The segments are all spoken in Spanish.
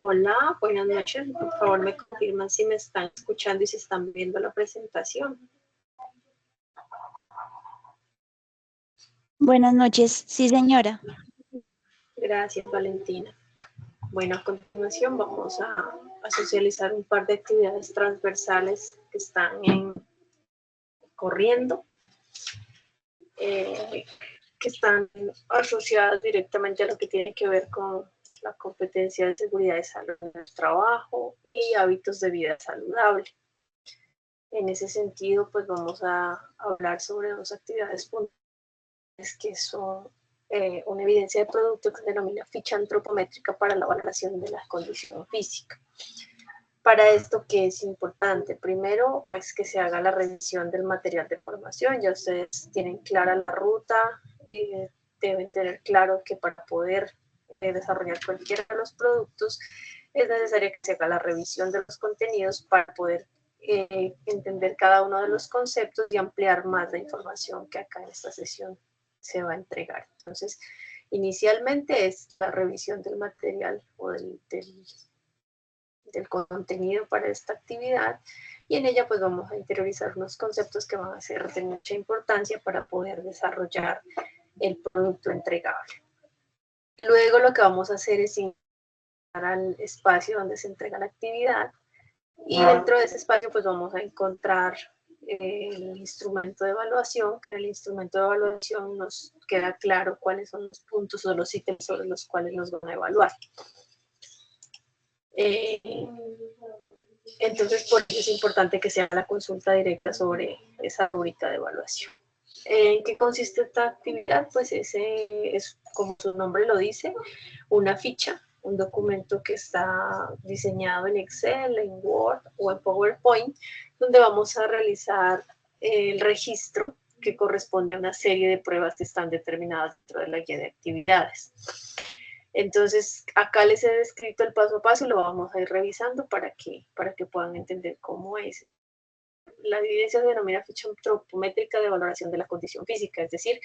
Hola, buenas noches. Por favor, me confirman si me están escuchando y si están viendo la presentación. Buenas noches, sí señora. Gracias, Valentina. Bueno, a continuación vamos a socializar un par de actividades transversales que están corriendo, que están asociadas directamente a lo que tiene que ver con la competencia de seguridad y salud en el trabajo y hábitos de vida saludable. En ese sentido, pues vamos a hablar sobre dos actividades puntuales que son una evidencia de producto que se denomina ficha antropométrica para la valoración de la condición física. Para esto, ¿qué es importante? Primero, es que se haga la revisión del material de formación. Ya ustedes tienen clara la ruta, deben tener claro que para poder desarrollar cualquiera de los productos es necesario que se haga la revisión de los contenidos para poder entender cada uno de los conceptos y ampliar más la información que acá en esta sesión se va a entregar. Entonces, inicialmente es la revisión del material o del contenido para esta actividad, y en ella pues vamos a interiorizar unos conceptos que van a ser de mucha importancia para poder desarrollar el producto entregable. Luego lo que vamos a hacer es ingresar al espacio donde se entrega la actividad, y dentro de ese espacio pues vamos a encontrar el instrumento de evaluación. En el instrumento de evaluación nos queda claro cuáles son los puntos o los ítems sobre los cuales nos van a evaluar. Entonces, por eso es importante que se haga la consulta directa sobre esa rúbrica de evaluación. ¿En qué consiste esta actividad? Pues ese es, como su nombre lo dice, una ficha, un documento que está diseñado en Excel, en Word o en PowerPoint, donde vamos a realizar el registro que corresponde a una serie de pruebas que están determinadas dentro de la guía de actividades. Entonces, acá les he descrito el paso a paso y lo vamos a ir revisando para que puedan entender cómo es. La evidencia se denomina ficha antropométrica de valoración de la condición física, es decir,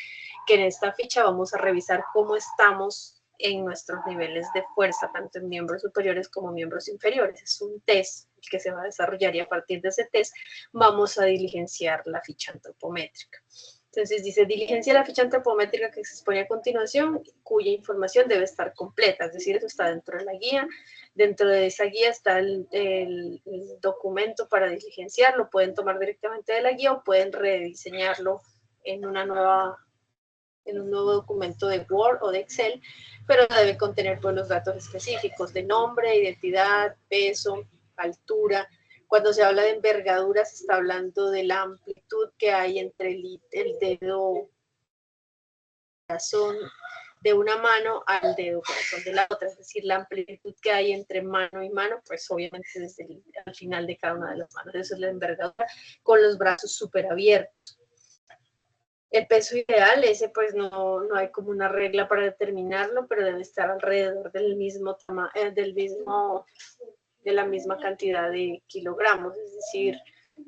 que en esta ficha vamos a revisar cómo estamos en nuestros niveles de fuerza, tanto en miembros superiores como miembros inferiores. Es un test que se va a desarrollar y a partir de ese test vamos a diligenciar la ficha antropométrica. Entonces dice, diligencia la ficha antropométrica que se expone a continuación, cuya información debe estar completa, es decir, eso está dentro de la guía. Dentro de esa guía está el documento para diligenciarlo, pueden tomar directamente de la guía o pueden rediseñarlo en un nuevo documento de Word o de Excel, pero debe contener pues, los datos específicos de nombre, identidad, peso, altura. Cuando se habla de envergadura, se está hablando de la amplitud que hay entre el dedo corazón de una mano al dedo corazón de la otra, es decir, la amplitud que hay entre mano y mano, pues obviamente desde al final de cada una de las manos. Eso es la envergadura, con los brazos súper abiertos. El peso ideal, ese pues no hay como una regla para determinarlo, pero debe estar alrededor del mismo de la misma cantidad de kilogramos, es decir,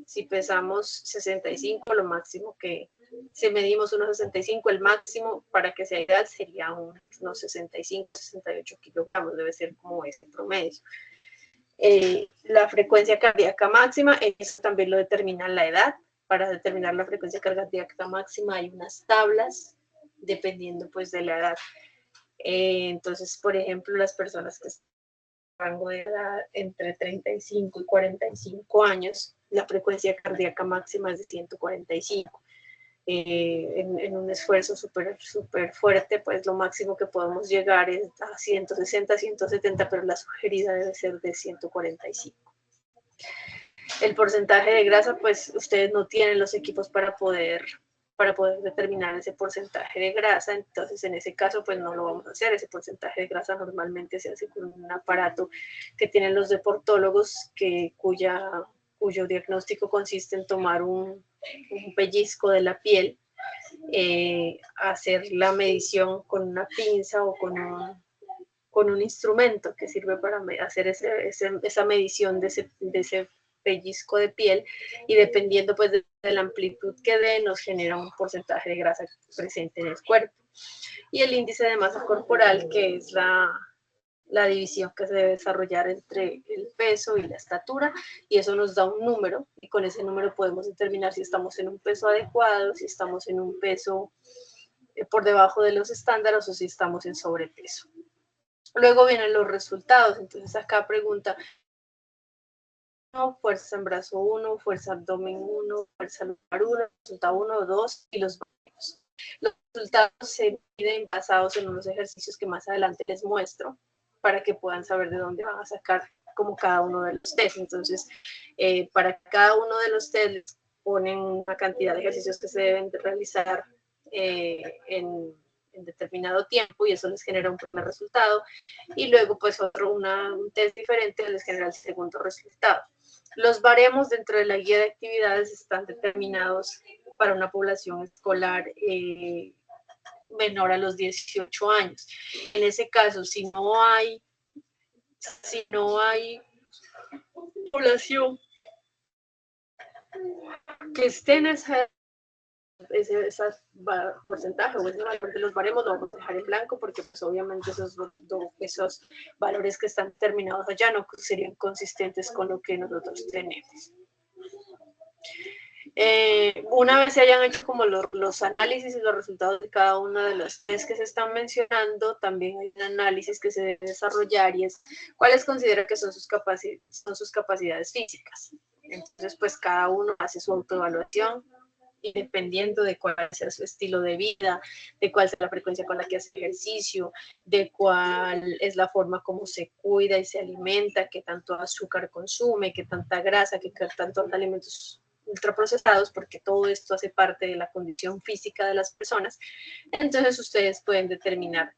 si pesamos 65, lo máximo que, si medimos unos 65, el máximo para que sea ideal sería unos 65, 68 kilogramos, debe ser como ese promedio. La frecuencia cardíaca máxima, eso también lo determina la edad. Para determinar la frecuencia cardíaca máxima hay unas tablas, dependiendo pues de la edad. Entonces, por ejemplo, las personas que están en rango de edad entre 35 y 45 años, la frecuencia cardíaca máxima es de 145. En un esfuerzo súper fuerte, pues lo máximo que podemos llegar es a 160, 170, pero la sugerida debe ser de 145. El porcentaje de grasa, pues ustedes no tienen los equipos para poder determinar ese porcentaje de grasa, entonces en ese caso pues no lo vamos a hacer. Ese porcentaje de grasa normalmente se hace con un aparato que tienen los deportólogos, cuyo diagnóstico consiste en tomar un pellizco de la piel, hacer la medición con una pinza o con un instrumento que sirve para hacer esa medición de ese pellizco de piel, y dependiendo pues de la amplitud que dé, nos genera un porcentaje de grasa presente en el cuerpo. Y el índice de masa corporal, que es la la división que se debe desarrollar entre el peso y la estatura, y eso nos da un número, y con ese número podemos determinar si estamos en un peso adecuado, si estamos en un peso por debajo de los estándares o si estamos en sobrepeso. Luego vienen los resultados, entonces acá pregunta, fuerza en brazo 1, fuerza abdomen 1, fuerza lumbar 1, resultado 1, 2 y los varios. Los resultados se miden basados en unos ejercicios que más adelante les muestro para que puedan saber de dónde van a sacar como cada uno de los test. Entonces, para cada uno de los test les ponen una cantidad de ejercicios que se deben de realizar en determinado tiempo y eso les genera un primer resultado y luego pues un test diferente les genera el segundo resultado. Los baremos dentro de la guía de actividades están determinados para una población escolar menor a los 18 años. En ese caso, si no hay población que esté en ese porcentaje o ese valor de los baremos lo vamos a dejar en blanco porque pues obviamente esos valores que están determinados allá no serían consistentes con lo que nosotros tenemos. Una vez se hayan hecho como los análisis y los resultados de cada uno de los test que se están mencionando, también hay un análisis que se debe desarrollar y es cuáles considera que son sus capacidades físicas. Entonces, pues cada uno hace su autoevaluación y dependiendo de cuál sea su estilo de vida, de cuál sea la frecuencia con la que hace ejercicio, de cuál es la forma como se cuida y se alimenta, qué tanto azúcar consume, qué tanta grasa, qué tantos alimentos ultraprocesados, porque todo esto hace parte de la condición física de las personas. Entonces ustedes pueden determinar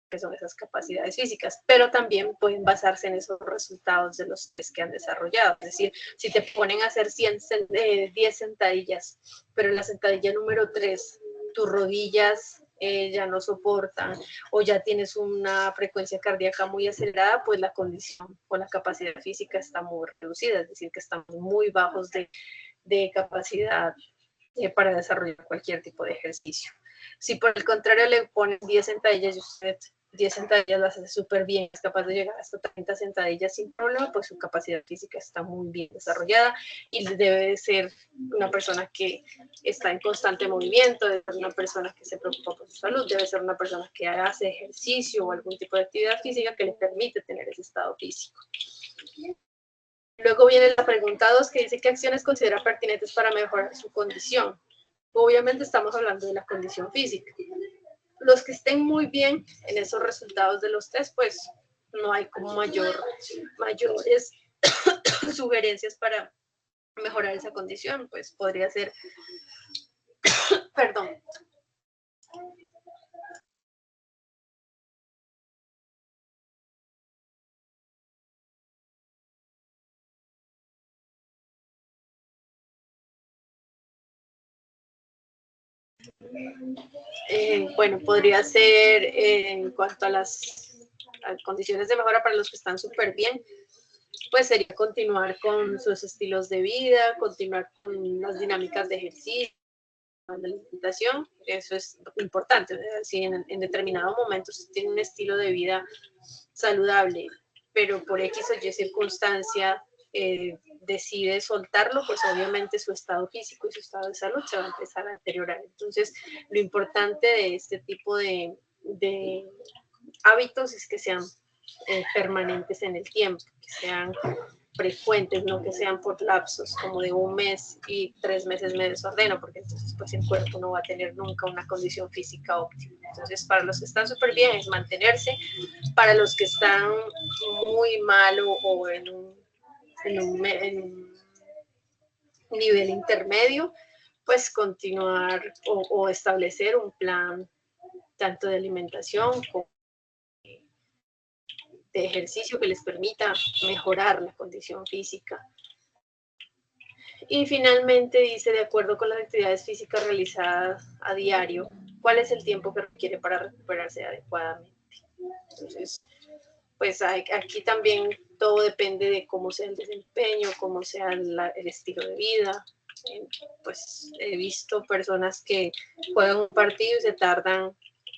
qué son esas capacidades físicas, pero también pueden basarse en esos resultados de los test que han desarrollado. Es decir, si te ponen a hacer 10 sentadillas, pero en la sentadilla número 3 tus rodillas ya no soportan o ya tienes una frecuencia cardíaca muy acelerada, pues la condición o la capacidad física está muy reducida, es decir, que estamos muy bajos de capacidad para desarrollar cualquier tipo de ejercicio. Si por el contrario le ponen 10 sentadillas y usted 10 sentadillas las hace súper bien, es capaz de llegar hasta 30 sentadillas sin problema, pues su capacidad física está muy bien desarrollada y debe de ser una persona que está en constante movimiento, debe ser una persona que se preocupa por su salud, debe ser una persona que hace ejercicio o algún tipo de actividad física que le permite tener ese estado físico. Luego viene la pregunta 2 que dice ¿qué acciones considera pertinentes para mejorar su condición? Obviamente estamos hablando de la condición física. Los que estén muy bien en esos resultados de los test, pues no hay como mayores sugerencias para mejorar esa condición, pues podría ser, perdón. Bueno, podría ser en cuanto a las condiciones de mejora para los que están súper bien, pues sería continuar con sus estilos de vida, continuar con las dinámicas de ejercicio, de la alimentación, eso es importante. Si en determinado momento usted tiene un estilo de vida saludable, pero por X o Y circunstancia decide soltarlo, pues obviamente su estado físico y su estado de salud se va a empezar a deteriorar. Entonces, lo importante de este tipo de hábitos es que sean permanentes en el tiempo, que sean frecuentes, no que sean por lapsos como de un mes y 3 meses me desordeno, porque entonces pues el cuerpo no va a tener nunca una condición física óptima. Entonces para los que están súper bien es mantenerse, para los que están muy mal o en un nivel intermedio, pues continuar o establecer un plan tanto de alimentación como de ejercicio que les permita mejorar la condición física. Y finalmente dice, de acuerdo con las actividades físicas realizadas a diario, ¿cuál es el tiempo que requiere para recuperarse adecuadamente? Entonces, pues aquí también todo depende de cómo sea el desempeño, cómo sea el estilo de vida. Pues he visto personas que juegan un partido y se tardan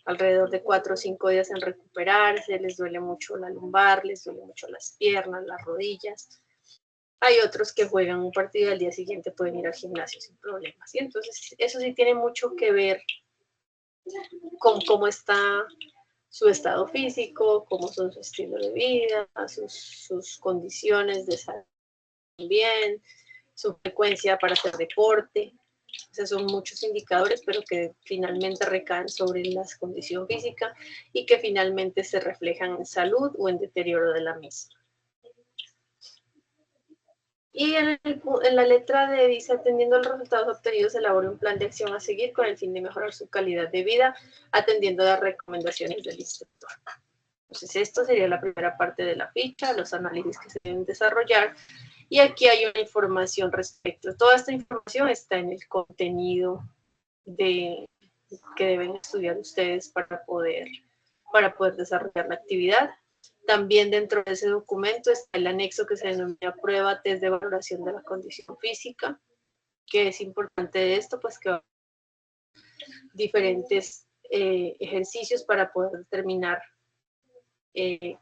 alrededor de 4 o 5 días en recuperarse, les duele mucho la lumbar, les duele mucho las piernas, las rodillas. Hay otros que juegan un partido y al día siguiente pueden ir al gimnasio sin problemas. Y entonces eso sí tiene mucho que ver con cómo está su estado físico, cómo son su estilo de vida, sus condiciones de salud bien, su frecuencia para hacer deporte. O sea, son muchos indicadores, pero que finalmente recaen sobre la condición física y que finalmente se reflejan en salud o en deterioro de la misma. Y en la letra D dice, atendiendo a los resultados obtenidos, elabora un plan de acción a seguir con el fin de mejorar su calidad de vida, atendiendo a las recomendaciones del instructor. Entonces, esto sería la primera parte de la ficha, los análisis que se deben desarrollar. Y aquí hay una información respecto. Toda esta información está en el contenido que deben estudiar ustedes para poder desarrollar la actividad. También dentro de ese documento está el anexo que se denomina prueba test de valoración de la condición física, que es importante de esto, pues que diferentes ejercicios para poder determinar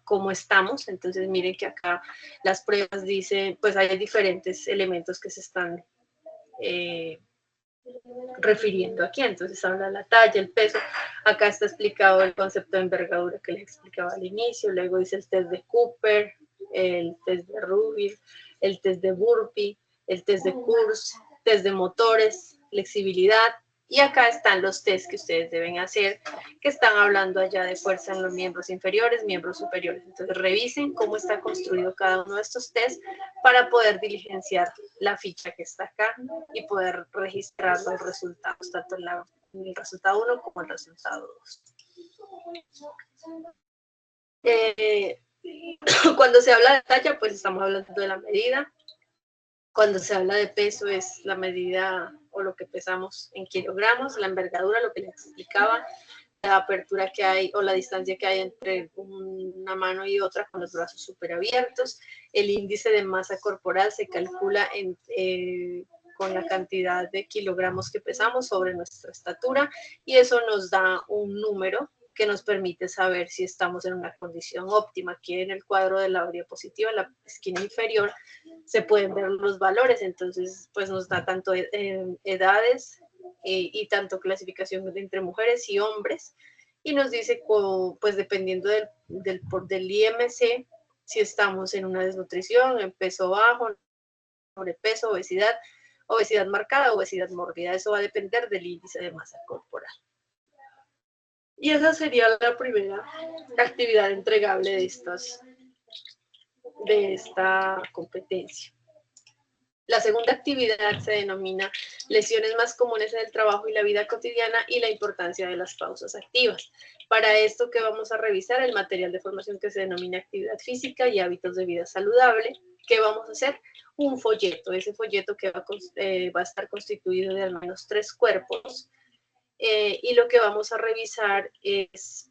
cómo estamos. Entonces miren que acá las pruebas dicen, pues hay diferentes elementos que se están refiriendo aquí. Entonces habla de la talla, el peso. Acá está explicado el concepto de envergadura que les explicaba al inicio. Luego dice el test de Cooper, el test de Rubin, el test de Burpee, el test de Kurz, test de motores, flexibilidad. Y acá están los tests que ustedes deben hacer, que están hablando allá de fuerza en los miembros inferiores, miembros superiores. Entonces revisen cómo está construido cada uno de estos tests para poder diligenciar la ficha que está acá y poder registrar los resultados, tanto en el resultado 1 como el resultado 2. Cuando se habla de talla, pues estamos hablando de la medida. Cuando se habla de peso es la medida o lo que pesamos en kilogramos, la envergadura, lo que les explicaba, la apertura que hay o la distancia que hay entre una mano y otra con los brazos súper abiertos. El índice de masa corporal se calcula con la cantidad de kilogramos que pesamos sobre nuestra estatura y eso nos da un número que nos permite saber si estamos en una condición óptima. Aquí en el cuadro de la diapositiva, en la esquina inferior, se pueden ver los valores, entonces pues nos da tanto edades y tanto clasificación entre mujeres y hombres, y nos dice, pues dependiendo del IMC, si estamos en una desnutrición, en peso bajo, sobrepeso, obesidad marcada, obesidad mórbida. Eso va a depender del índice de masa corporal. Y esa sería la primera actividad entregable de esta competencia. La segunda actividad se denomina lesiones más comunes en el trabajo y la vida cotidiana y la importancia de las pausas activas. Para esto, ¿qué vamos a revisar? El material de formación que se denomina actividad física y hábitos de vida saludable. ¿Qué vamos a hacer? Un folleto. Ese folleto que va a estar constituido de al menos 3 cuerpos. Y lo que vamos a revisar es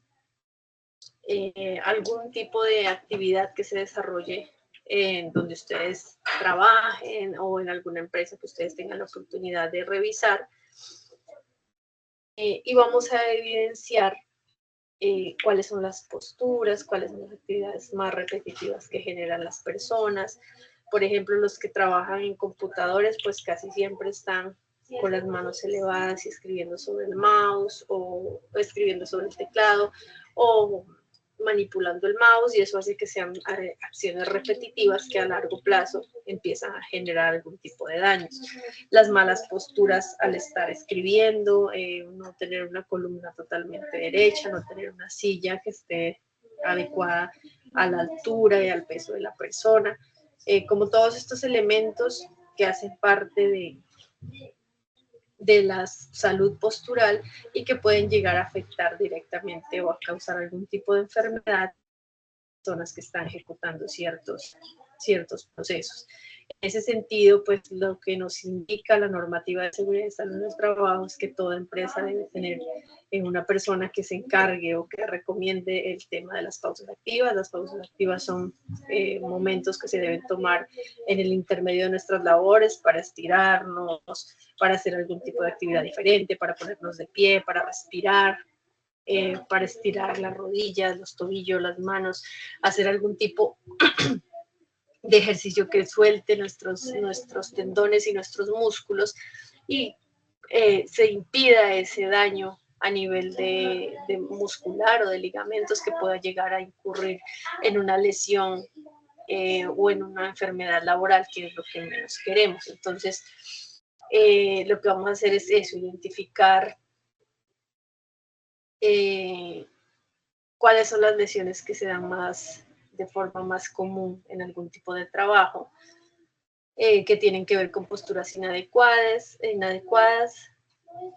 algún tipo de actividad que se desarrolle en donde ustedes trabajen o en alguna empresa que ustedes tengan la oportunidad de revisar. Y vamos a evidenciar cuáles son las posturas, cuáles son las actividades más repetitivas que generan las personas. Por ejemplo, los que trabajan en computadores, pues casi siempre están con las manos elevadas y escribiendo sobre el mouse o escribiendo sobre el teclado o manipulando el mouse, y eso hace que sean acciones repetitivas que a largo plazo empiezan a generar algún tipo de daños. Las malas posturas al estar escribiendo, no tener una columna totalmente derecha, no tener una silla que esté adecuada a la altura y al peso de la persona, como todos estos elementos que hacen parte de la salud postural y que pueden llegar a afectar directamente o a causar algún tipo de enfermedad personas que están ejecutando ciertos procesos. En ese sentido, pues lo que nos indica la normativa de seguridad y salud en el trabajo es que toda empresa debe tener una persona que se encargue o que recomiende el tema de las pausas activas. Las pausas activas son momentos que se deben tomar en el intermedio de nuestras labores para estirarnos, para hacer algún tipo de actividad diferente, para ponernos de pie, para respirar, para estirar las rodillas, los tobillos, las manos, hacer algún tipo de ejercicio que suelte nuestros tendones y nuestros músculos y se impida ese daño a nivel de muscular o de ligamentos que pueda llegar a incurrir en una lesión o en una enfermedad laboral, que es lo que menos queremos. Entonces, lo que vamos a hacer es eso, identificar cuáles son las lesiones que se dan de forma más común en algún tipo de trabajo, que tienen que ver con posturas inadecuadas,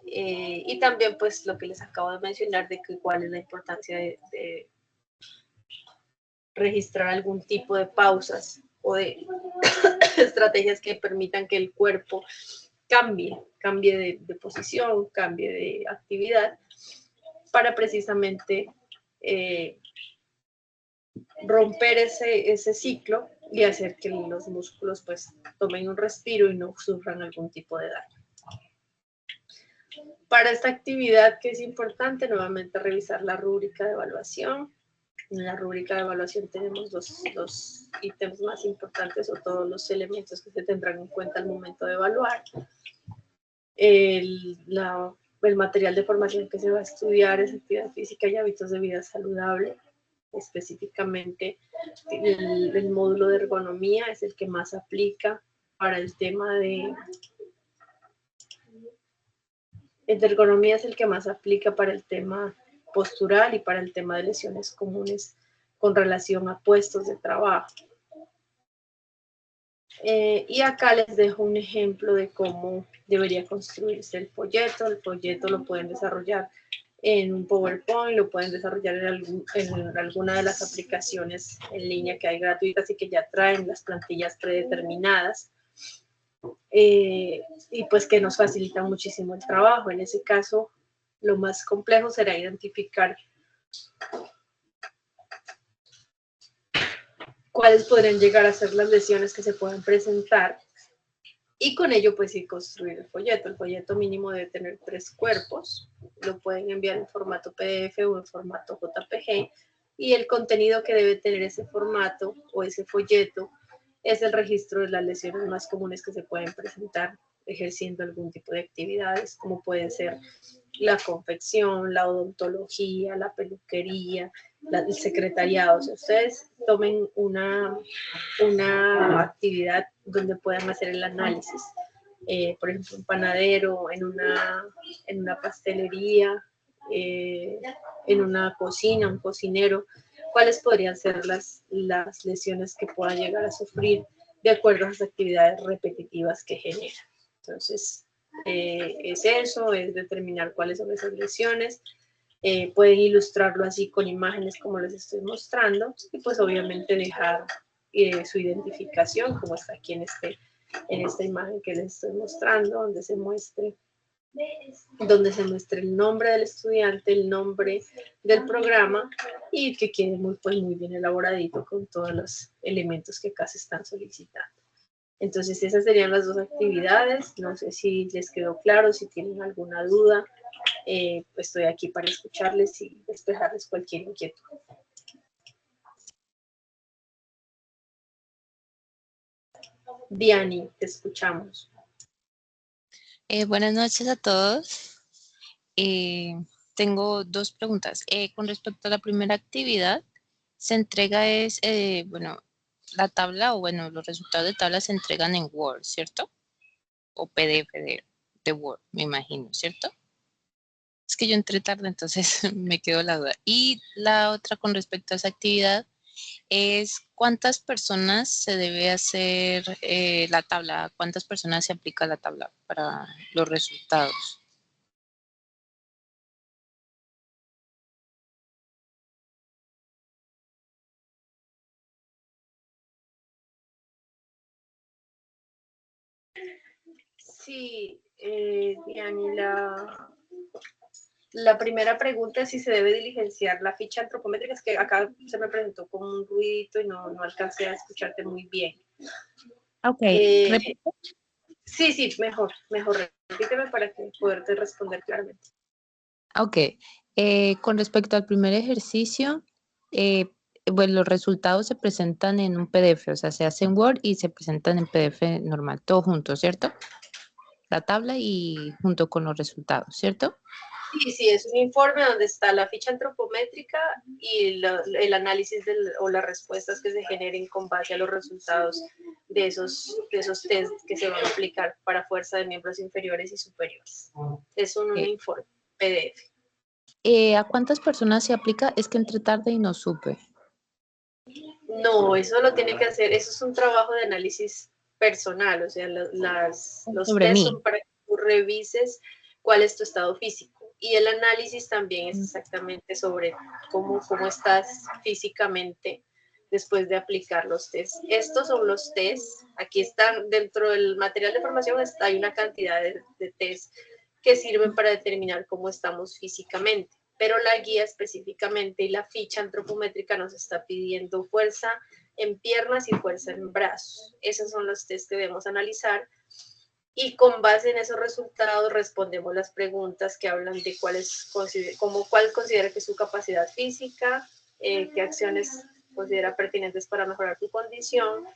y también pues lo que les acabo de mencionar de que cuál es la importancia de registrar algún tipo de pausas o de estrategias que permitan que el cuerpo cambie de posición, cambie de actividad, para precisamente romper ese ciclo y hacer que los músculos pues tomen un respiro y no sufran algún tipo de daño. Para esta actividad, que es importante, nuevamente revisar la rúbrica de evaluación. En la rúbrica de evaluación tenemos dos ítems más importantes o todos los elementos que se tendrán en cuenta al momento de evaluar. El material de formación que se va a estudiar es actividad física y hábitos de vida saludable. Específicamente, el módulo de ergonomía es el que más aplica para el tema de... El de ergonomía es el que más aplica para el tema postural y para el tema de lesiones comunes con relación a puestos de trabajo. Y acá les dejo un ejemplo de cómo debería construirse el folleto. El folleto lo pueden desarrollar en un PowerPoint, lo pueden desarrollar en alguna de las aplicaciones en línea que hay gratuitas y que ya traen las plantillas predeterminadas. Y pues que nos facilitan muchísimo el trabajo. En ese caso, lo más complejo será identificar cuáles podrían llegar a ser las lesiones que se pueden presentar y con ello pues sí construir el folleto. El folleto mínimo debe tener 3 cuerpos, lo pueden enviar en formato PDF o en formato JPG y el contenido que debe tener ese formato o ese folleto es el registro de las lesiones más comunes que se pueden presentar ejerciendo algún tipo de actividades, como pueden ser la confección, la odontología, la peluquería, el secretariado. O sea, ustedes tomen una actividad donde puedan hacer el análisis. Por ejemplo, un panadero, en una pastelería, en una cocina, un cocinero. ¿Cuáles podrían ser las lesiones que puedan llegar a sufrir de acuerdo a las actividades repetitivas que generan? Entonces, es eso, es determinar cuáles son esas lesiones. Pueden ilustrarlo así con imágenes como les estoy mostrando y pues obviamente dejar su identificación como está aquí en esta imagen que les estoy mostrando, donde se muestre el nombre del estudiante, el nombre del programa y que quede muy bien elaboradito con todos los elementos que acá se están solicitando. Entonces esas serían las 2 actividades. No sé si les quedó claro, si tienen alguna duda. Pues estoy aquí para escucharles y despejarles cualquier inquietud. Diani, te escuchamos. Buenas noches a todos. Tengo 2 preguntas. Con respecto a la primera actividad, se entrega bueno, la tabla o bueno, los resultados de tabla se entregan en Word, ¿cierto? O PDF de Word, me imagino, ¿cierto? Es que yo entré tarde, entonces me quedó la duda. Y la otra con respecto a esa actividad es cuántas personas se debe hacer la tabla, cuántas personas se aplica la tabla para los resultados. Sí, Diani, la primera pregunta es si se debe diligenciar la ficha antropométrica. Es que acá se me presentó como un ruidito y no alcancé a escucharte muy bien. Ok, sí, mejor. Repíteme para poderte responder claramente. Ok. Con respecto al primer ejercicio, bueno, los resultados se presentan en un PDF, o sea, se hace en Word y se presentan en PDF normal, todo junto, ¿cierto? La tabla y junto con los resultados, ¿cierto? Sí, sí, es un informe donde está la ficha antropométrica y el análisis o las respuestas que se generen con base a los resultados de esos test que se van a aplicar para fuerza de miembros inferiores y superiores. Es un Ok. informe PDF. ¿A cuántas personas se aplica? Es que entré tarde y no supe. No, eso lo tiene que hacer, eso es un trabajo de análisis personal, o sea, los Sobre test mí. son para que tú revises cuál es tu estado físico y el análisis también es exactamente sobre cómo estás físicamente después de aplicar los test. Estos son los test, aquí están, dentro del material de formación hay una cantidad de test que sirven para determinar cómo estamos físicamente, pero la guía específicamente y la ficha antropométrica nos está pidiendo fuerza en piernas y fuerza en brazos. Esos son los test que debemos analizar y con base en esos resultados respondemos las preguntas que hablan de cuál considera que es su capacidad física, qué acciones considera pertinentes para mejorar tu condición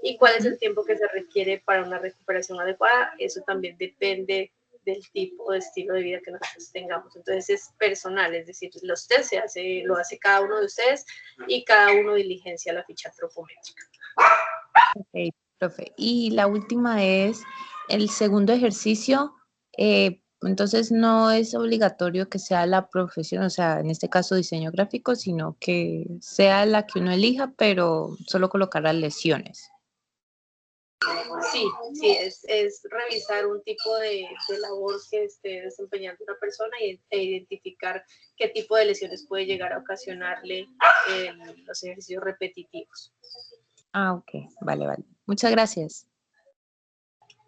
y cuál es el tiempo que se requiere para una recuperación adecuada. Eso también depende del tipo de estilo de vida que nosotros tengamos. Entonces es personal, es decir, los test lo hace cada uno de ustedes y cada uno diligencia la ficha antropométrica. Ok, profe. Y la última es el segundo ejercicio. Entonces no es obligatorio que sea la profesión, o sea, en este caso diseño gráfico, sino que sea la que uno elija, pero solo colocar las lesiones. Sí, sí, es revisar un tipo de labor que esté desempeñando una persona e identificar qué tipo de lesiones puede llegar a ocasionarle los ejercicios repetitivos. Ah, ok, vale, vale. Muchas gracias.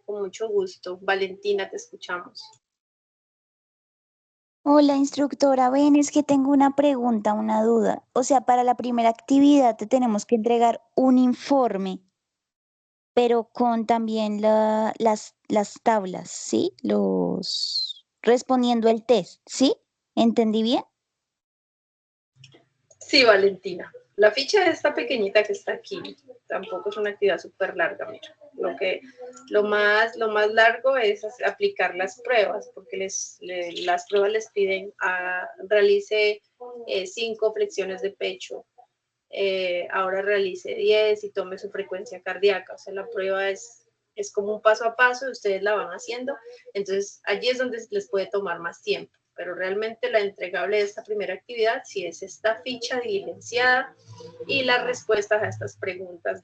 Con mucho gusto. Valentina, te escuchamos. Hola, instructora. Ven, es que tengo una pregunta, una duda. O sea, para la primera actividad te tenemos que entregar un informe, pero con también las tablas, ¿sí? Respondiendo el test, ¿sí? ¿Entendí bien? Sí, Valentina. La ficha de esta pequeñita que está aquí tampoco es una actividad súper larga, mira. Lo más largo es aplicar las pruebas, porque las pruebas les piden realice 5 flexiones de pecho, ahora realice 10 y tome su frecuencia cardíaca. O sea, la prueba es como un paso a paso, ustedes la van haciendo, entonces allí es donde les puede tomar más tiempo, pero realmente la entregable de esta primera actividad sí es esta ficha diligenciada y las respuestas a estas preguntas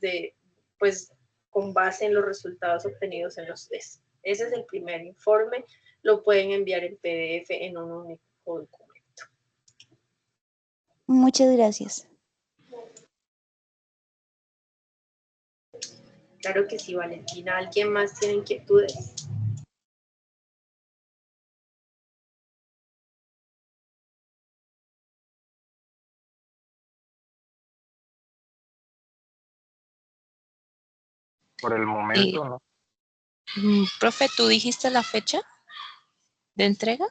pues, con base en los resultados obtenidos en los test. Ese es el primer informe, lo pueden enviar en PDF en un único documento. Muchas gracias. Claro que sí, Valentina. ¿Alguien más tiene inquietudes? Por el Eh, momento, ¿no? Profe, ¿tú dijiste la fecha de entrega?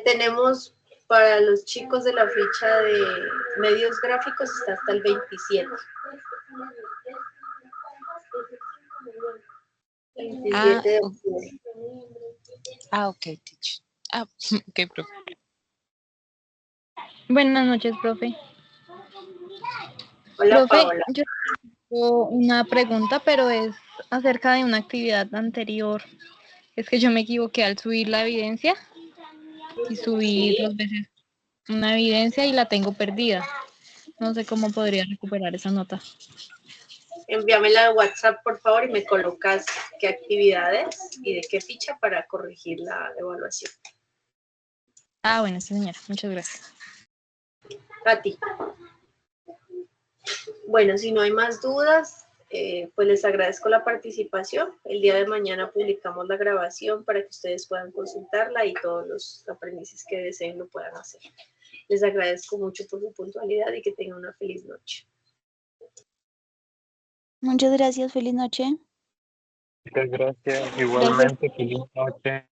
Tenemos para los chicos de la ficha de medios gráficos está hasta el 27. 27 de octubre. Ok, teacher. Ok, profe. Buenas noches, profe. Hola, Profe, Paola. yo tengo una pregunta, pero es acerca de una actividad anterior. Es que yo me equivoqué al subir la evidencia y subí Sí. 2 veces una evidencia y la tengo perdida. No sé cómo podría recuperar esa nota. Envíamela a WhatsApp, por favor, y me colocas qué actividades y de qué ficha para corregir la evaluación. Ah, bueno, sí, señora. Muchas gracias. A ti. Bueno, si no hay más dudas, pues les agradezco la participación. El día de mañana publicamos la grabación para que ustedes puedan consultarla y todos los aprendices que deseen lo puedan hacer. Les agradezco mucho por su puntualidad y que tengan una feliz noche. Muchas gracias. Feliz noche. Muchas gracias. Igualmente, feliz noche.